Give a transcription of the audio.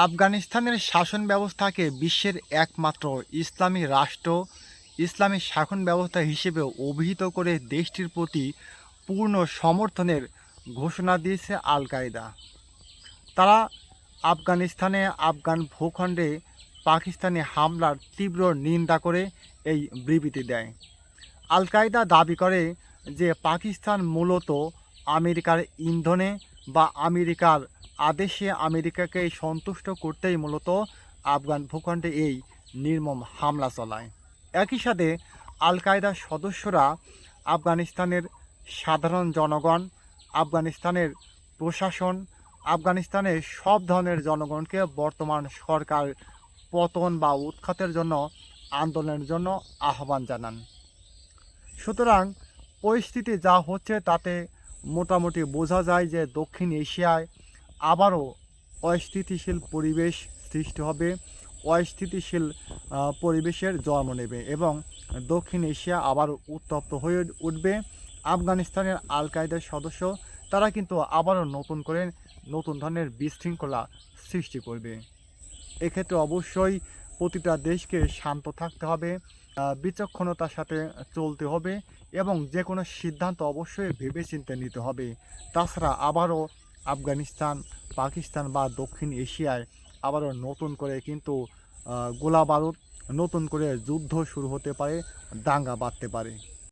আফগানিস্তানের শাসন ব্যবস্থাকে বিশ্বের একমাত্র ইসলামী রাষ্ট্র, ইসলামী শাসন ব্যবস্থা হিসেবে অভিহিত করে দেশটির প্রতি পূর্ণ সমর্থনের ঘোষণা দিয়েছে আল কায়দা। তারা আফগানিস্তানে আফগান ভূখণ্ডে পাকিস্তানি হামলার তীব্র নিন্দা করে এই বিবৃতি দেয়। আল কায়দা দাবি করে যে পাকিস্তান মূলত আমেরিকার ইন্ধনে বা আমেরিকার আদেশে আমেরিকাকে সন্তুষ্ট করতেই মূলত আফগান ভূখণ্ডে এই নির্মম হামলা চালায়। একই সাথে আল কায়দার সদস্যরা আফগানিস্তানের সাধারণ জনগণ, আফগানিস্তানের প্রশাসন, আফগানিস্তানের সব ধরনের জনগণকে বর্তমান সরকার পতন বা উৎখাতের জন্য আন্দোলনের জন্য আহ্বান জানান। সুতরাং পরিস্থিতি যা হচ্ছে তাতে মোটামুটি বোঝা যায় যে দক্ষিণ এশিয়ায় আবারও অস্থিতিশীল পরিবেশ সৃষ্টি হবে, অস্থিতিশীল পরিবেশের জন্ম নেবে এবং দক্ষিণ এশিয়া আবার উত্তপ্ত হয়ে উঠবে। আফগানিস্তানের আল কায়দার সদস্য তারা কিন্তু আবারও নতুন ধরনের বিশৃঙ্খলা সৃষ্টি করবে। এক্ষেত্রে অবশ্যই প্রতিটা দেশকে শান্ত থাকতে হবে, বিচক্ষণতার সাথে চলতে হবে এবং যে কোনো সিদ্ধান্ত অবশ্যই ভেবেচিন্তে নিতে হবে। তাছাড়া আবারও আফগানিস্তান, পাকিস্তান বা দক্ষিণ এশিয়ায় আবারও নতুন করে কিন্তু গোলাবারুদ, নতুন করে যুদ্ধ শুরু হতে পারে, দাঙ্গা বাঁধতে পারে।